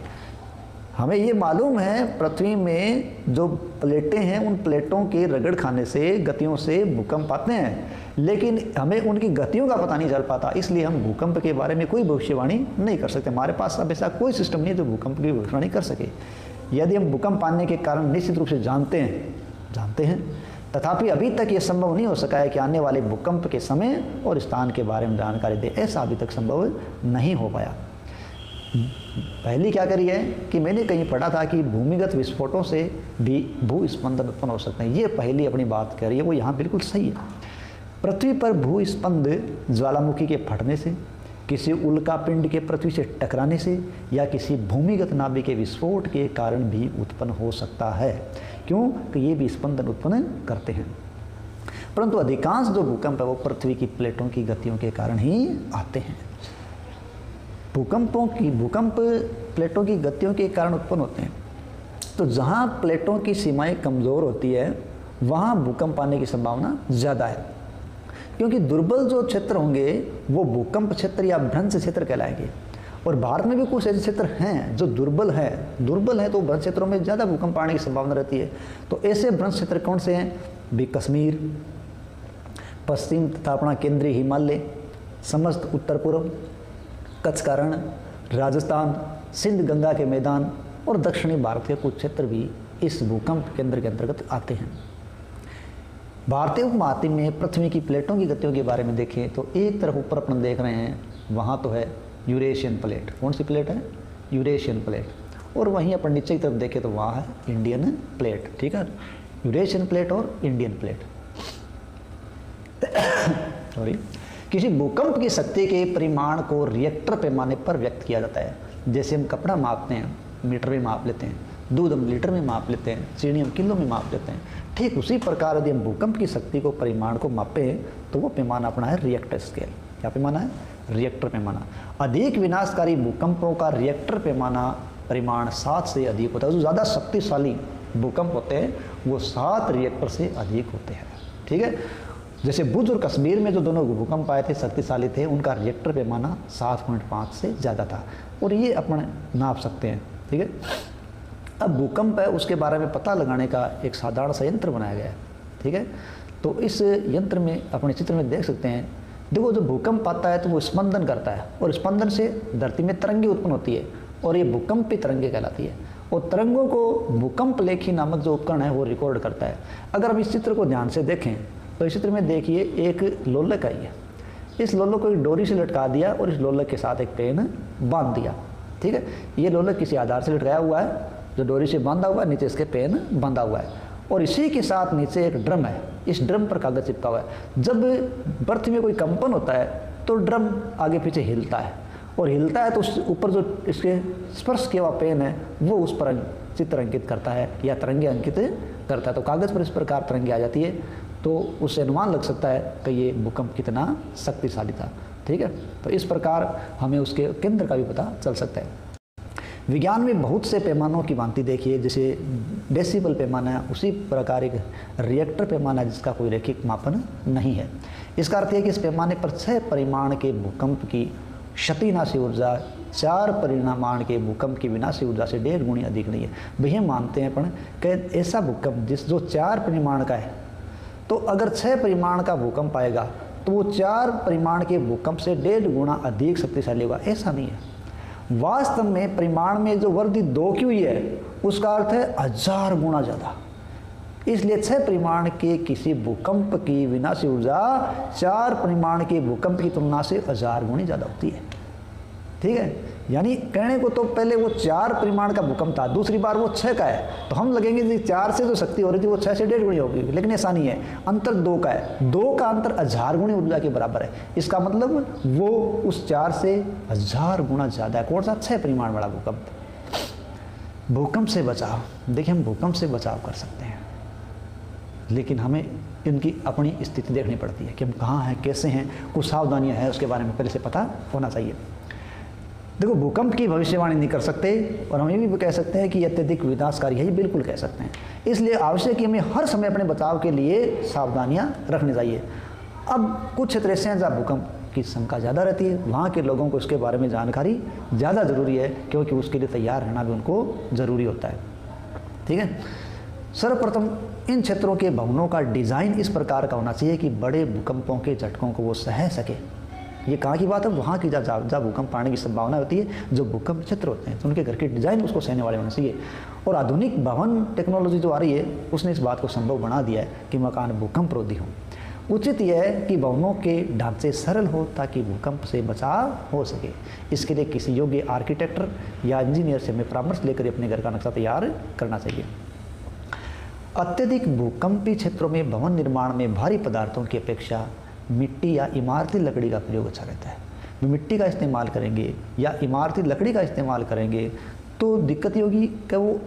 हमें ये मालूम है पृथ्वी में जो प्लेटें हैं उन प्लेटों के रगड़ खाने से, गतियों से भूकंप आते हैं, लेकिन हमें उनकी गतियों का पता नहीं चल पाता, इसलिए हम भूकंप के बारे में कोई भविष्यवाणी नहीं कर सकते। हमारे पास अब ऐसा कोई सिस्टम नहीं है जो भूकंप की भविष्यवाणी कर सके। यदि हम भूकंप आने के कारण निश्चित रूप से जानते हैं, तथापि अभी तक ये संभव नहीं हो सका है कि आने वाले भूकंप के समय और स्थान के बारे में जानकारी दे, ऐसा अभी तक संभव नहीं हो पाया। पहली क्या करी है कि मैंने कहीं पढ़ा था कि भूमिगत विस्फोटों से भी भूस्पंदन उत्पन्न हो सकते हैं। ये पहली अपनी बात कह रही है, वो यहाँ बिल्कुल सही है। पृथ्वी पर भूस्पंद ज्वालामुखी के फटने से, किसी उल्का पिंड के पृथ्वी से टकराने से या किसी भूमिगत नाभिक के विस्फोट के कारण भी उत्पन्न हो सकता है। क्यों? कि ये भी स्पंदन उत्पन्न करते हैं। परंतु अधिकांश जो भूकंप है वो पृथ्वी की प्लेटों की गतियों के कारण ही आते हैं। भूकंप प्लेटों की गतियों के कारण उत्पन्न होते हैं। तो जहाँ प्लेटों की सीमाएं कमज़ोर होती है वहाँ भूकंप आने की संभावना ज़्यादा है, क्योंकि दुर्बल जो क्षेत्र होंगे वो भूकंप क्षेत्र या भ्रंश क्षेत्र कहलाएंगे, और भारत में भी कुछ ऐसे क्षेत्र हैं जो दुर्बल हैं, तो भ्रष्ट क्षेत्रों में ज़्यादा भूकंप आने की संभावना रहती है। तो ऐसे भ्रष्ट क्षेत्र कौन से हैं? भी कश्मीर, पश्चिम तथा अपना केंद्रीय हिमालय, समस्त उत्तर पूर्व, कच्छ का रण, राजस्थान, सिंध गंगा के मैदान और दक्षिणी भारत के कुछ क्षेत्र भी इस भूकंप केंद्र के अंतर्गत आते हैं। भारतीय उपमहाद्वीप में पृथ्वी की प्लेटों की गतियों के बारे में देखें तो एक तरफ ऊपर अपन देख रहे हैं, वहाँ तो है यूरेशियन प्लेट। कौन सी प्लेट है? Eurasian plate. और वहीं अपन नीचे की तरफ देखें तो वहाँ है इंडियन प्लेट। ठीक है, यूरेशियन प्लेट और इंडियन प्लेट। सॉरी। किसी भूकंप की शक्ति के परिमाण को रिएक्टर पैमाने पर व्यक्त किया जाता है। जैसे हम कपड़ा मापते हैं, मीटर में माप लेते हैं, दूध हम लीटर में माप लेते हैं, चीनी हम किलो में माप लेते हैं, ठीक उसी प्रकार यदि हम भूकंप की शक्ति को परिमाण को मापें तो वो पैमाना अपना है रिएक्टर स्केल। क्या पैमाना है? रिएक्टर पैमाना। अधिक विनाशकारी भूकंपों का रिएक्टर पैमाना परिमाण 7 से अधिक होता है। जो ज़्यादा शक्तिशाली भूकंप होते हैं वो 7 रिएक्टर से अधिक होते हैं। ठीक है, जैसे भुज और कश्मीर में जो दोनों भूकंप आए थे, शक्तिशाली थे, उनका रिएक्टर पैमाना 7.5 से ज़्यादा था और ये अपन नाप सकते हैं। ठीक है, अब भूकंप है उसके बारे में पता लगाने का एक साधारण सा यंत्र बनाया गया है। ठीक है, तो इस यंत्र में अपने चित्र में देख सकते हैं, देखो जब भूकंप आता है तो वो स्पंदन करता है और स्पंदन से धरती में तरंगे उत्पन्न होती है और ये भूकंपी तरंगे कहलाती है और तरंगों को भूकंप लेखी नामक जो उपकरण है वो रिकॉर्ड करता है। अगर हम इस चित्र को ध्यान से देखें तो इस चित्र में देखिए एक लोलक आई है। इस लोलक को एक डोरी से लटका दिया और इस लोलक के साथ एक पेन बांध दिया। ठीक है, ये लोलक किसी आधार से लटकाया हुआ है जो डोरी से बांधा हुआ है, नीचे इसके पेन बंधा हुआ है और इसी के साथ नीचे एक ड्रम है। इस ड्रम पर कागज चिपका हुआ है। जब बर्थ में कोई कंपन होता है तो ड्रम आगे पीछे हिलता है और हिलता है तो उस ऊपर जो इसके स्पर्श किया हुआ पेन है वो उस पर चित्र अंकित करता है या तरंगे अंकित करता है। तो कागज पर इस प्रकार तरंगे आ जाती है तो उससे अनुमान लग सकता है कि ये भूकंप कितना शक्तिशाली था। ठीक है, तो इस प्रकार हमें उसके केंद्र का भी पता चल सकता है। विज्ञान में बहुत से पैमानों की भांति देखिए, जैसे डेसिबल पैमाना है उसी प्रकार एक रिएक्टर पैमाना जिसका कोई रैखिक मापन नहीं है। इसका अर्थ है कि इस पैमाने पर 6 परिमाण के भूकंप की क्षतिनाशी ऊर्जा 4 परिमाण के भूकंप की विनाशी ऊर्जा से 1.5 गुनी अधिक नहीं है। भैया मानते हैं अपन कि ऐसा भूकंप जो 4 परिमाण का है, तो अगर 6 परिमाण का भूकंप आएगा तो वो 4 परिमाण के भूकंप से 1.5 गुना अधिक शक्तिशाली होगा, ऐसा नहीं है। वास्तव में परिमाण में जो वृद्धि 2 की हुई है उसका अर्थ है 1000 गुना ज़्यादा। इसलिए 6 परिमाण के किसी भूकंप की विनाशी ऊर्जा 4 परिमाण के भूकंप की तुलना से 1000 गुनी ज़्यादा होती है। ठीक है, यानी कहने को तो पहले वो 4 परिमाण का भूकंप था, दूसरी बार वो 6 का है, तो हम लगेंगे कि 4 से जो शक्ति हो रही थी वो 6 से 1.5 गुनी होगी, लेकिन ऐसा नहीं है। अंतर 2 का है, 2 का अंतर 1000 गुनी ऊर्जा के बराबर है। इसका मतलब वो उस 4 से 1000 गुना ज़्यादा है। कौन सा? 6 परिमाण वाला भूकंप। भूकंप से बचाव, देखिए हम भूकंप से बचाव कर सकते हैं, लेकिन हमें इनकी अपनी स्थिति देखनी पड़ती है कि हम कहाँ हैं, कैसे हैं, कुछ सावधानियाँ हैं उसके बारे में पहले से पता होना चाहिए। देखो भूकंप की भविष्यवाणी नहीं कर सकते और हम ये भी कह सकते हैं कि यह अत्यधिक विनाशकारी है, ये बिल्कुल कह सकते हैं। इसलिए आवश्यक है कि हमें हर समय अपने बचाव के लिए सावधानियां रखनी चाहिए। अब कुछ क्षेत्र ऐसे हैं जहाँ भूकंप की शंका ज़्यादा रहती है, वहाँ के लोगों को इसके बारे में जानकारी ज़्यादा ज़रूरी है क्योंकि उसके लिए तैयार रहना भी उनको ज़रूरी होता है। ठीक है, सर्वप्रथम इन क्षेत्रों के भवनों का डिज़ाइन इस प्रकार का होना चाहिए कि बड़े भूकंपों के झटकों को वो सह सके। ये कहाँ की बात है? वहाँ की जहाँ भूकंप आने की संभावना होती है, जो भूकंप क्षेत्र होते हैं, तो उनके घर के डिज़ाइन उसको सहने वाले होने चाहिए। और आधुनिक भवन टेक्नोलॉजी जो आ रही है उसने इस बात को संभव बना दिया है कि मकान भूकंप रोधी हों। उचित यह है कि भवनों के ढांचे सरल हो ताकि भूकंप से बचाव हो सके। इसके लिए किसी योग्य आर्किटेक्टर या इंजीनियर से हमें परामर्श लेकर अपने घर का नक्शा तैयार करना चाहिए। अत्यधिक भूकंपी क्षेत्रों में भवन निर्माण में भारी पदार्थों की अपेक्षा मिट्टी या इमारती लकड़ी का प्रयोग अच्छा रहता है। मिट्टी का इस्तेमाल करेंगे या इमारती लकड़ी का इस्तेमाल करेंगे तो दिक्कत ये होगी कि वो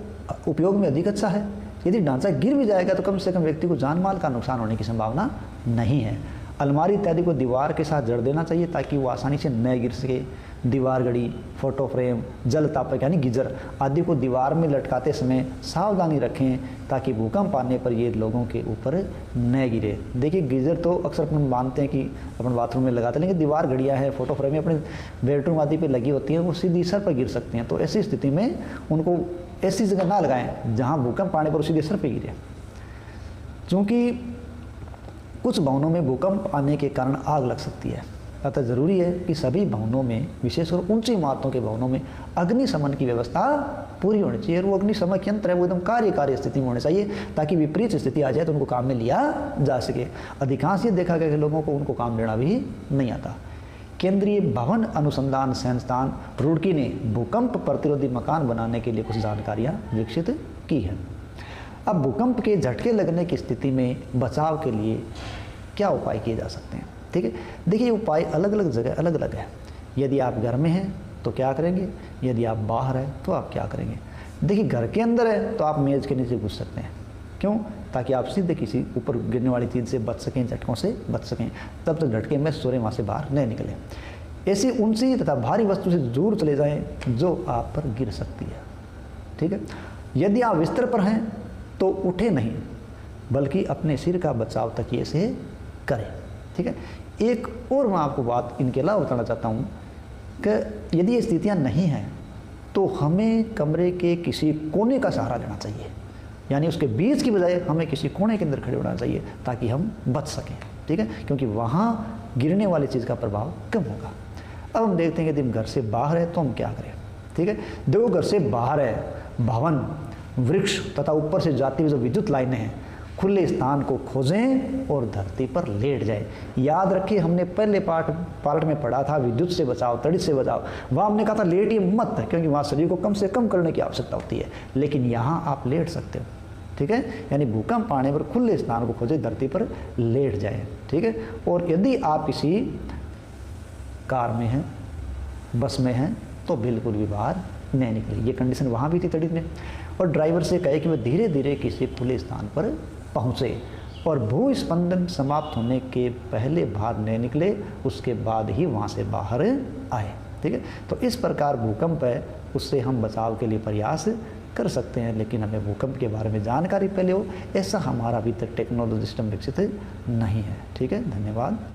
उपयोग में अधिक अच्छा है। यदि ढांचा गिर भी जाएगा तो कम से कम व्यक्ति को जान माल का नुकसान होने की संभावना नहीं है। अलमारी इत्यादि को दीवार के साथ जड़ देना चाहिए ताकि वो आसानी से न गिर सके। दीवार घड़ी, फोटो फ्रेम, जल तापक यानी गीजर आदि को दीवार में लटकाते समय सावधानी रखें ताकि भूकंप आने पर ये लोगों के ऊपर न गिरे। देखिए गीजर तो अक्सर अपन मानते हैं कि अपन बाथरूम में लगाते हैं, लेकिन दीवार घड़ियाँ हैं, फोटो फ्रेम अपने बेडरूम आदि पे लगी होती हैं, वो सीधी सर पर गिर सकती हैं। तो ऐसी स्थिति में उनको ऐसी जगह ना लगाएं जहाँ भूकंप आने पर सीधे सर पर गिरे। क्योंकि कुछ भवनों में भूकंप आने के कारण आग लग सकती है, अतः ज़रूरी है कि सभी भवनों में, विशेषकर ऊंची इमारतों के भवनों में अग्निशमन की व्यवस्था पूरी होनी चाहिए। और वो अग्निशमन यंत्र है वो एकदम कार्य स्थिति में होने चाहिए ताकि विपरीत स्थिति आ जाए तो उनको काम में लिया जा सके। अधिकांश ये देखा गया कि लोगों को उनको काम लेना भी नहीं आता। केंद्रीय भवन अनुसंधान संस्थान रुड़की ने भूकंप प्रतिरोधी मकान बनाने के लिए कुछ जानकारियाँ विकसित की है। अब भूकंप के झटके लगने की स्थिति में बचाव के लिए क्या उपाय किए जा सकते हैं, ठीक है। देखिए उपाय अलग अलग जगह अलग अलग है। यदि आप घर में हैं तो क्या करेंगे, यदि आप बाहर हैं तो आप क्या करेंगे। देखिए घर के अंदर है तो आप मेज़ के नीचे घुस सकते हैं, क्यों, ताकि आप सीधे किसी ऊपर गिरने वाली चीज़ से बच सकें, झटकों से बच सकें, तब तक झटके में सोरे वहाँ से बाहर नहीं निकले। ऐसी ऊंची तथा भारी वस्तु से दूर चले जाएं जो आप पर गिर सकती है, ठीक है। यदि आप बिस्तर पर हैं तो उठे नहीं बल्कि अपने सिर का बचाव तकिए से करें, ठीक है। एक और मैं आपको बात इनके अलावा बताना चाहता हूँ कि यदि ये स्थितियाँ नहीं हैं तो हमें कमरे के किसी कोने का सहारा लेना चाहिए, यानी उसके बीच की बजाय हमें किसी कोने के अंदर खड़े होना चाहिए ताकि हम बच सकें, ठीक है, क्योंकि वहाँ गिरने वाली चीज़ का प्रभाव कम होगा। अब हम देखते हैं कि यदि हम घर से बाहर है तो हम क्या करें, ठीक है। देखो घर से बाहर है, भवन, वृक्ष तथा ऊपर से जाती हुई जो विद्युत लाइनें हैं, खुले स्थान को खोजें और धरती पर लेट जाएं। याद रखिए हमने पहले पार्ट में पढ़ा था विद्युत से बचाव, तड़ित से बचाव। वहाँ हमने कहा था लेटिए मत, क्योंकि वहाँ शरीर को कम से कम करने की आवश्यकता होती है, लेकिन यहाँ आप लेट सकते हो, ठीक है। यानी भूकंप आने पर खुले स्थान को खोजें, धरती पर लेट जाएं, ठीक है। और यदि आप किसी कार में हैं, बस में हैं तो बिल्कुल भी बाहर नहीं निकले। ये कंडीशन वहाँ भी थी तड़ित में। और ड्राइवर से कहे कि वह धीरे धीरे किसी खुले स्थान पर पहुँचे और भूस्पंदन समाप्त होने के पहले बाहर नहीं निकले, उसके बाद ही वहाँ से बाहर आए, ठीक है। तो इस प्रकार भूकंप है उससे हम बचाव के लिए प्रयास कर सकते हैं, लेकिन हमें भूकंप के बारे में जानकारी पहले हो, ऐसा हमारा अभी तक टेक्नोलॉजी सिस्टम विकसित नहीं है, ठीक है। धन्यवाद।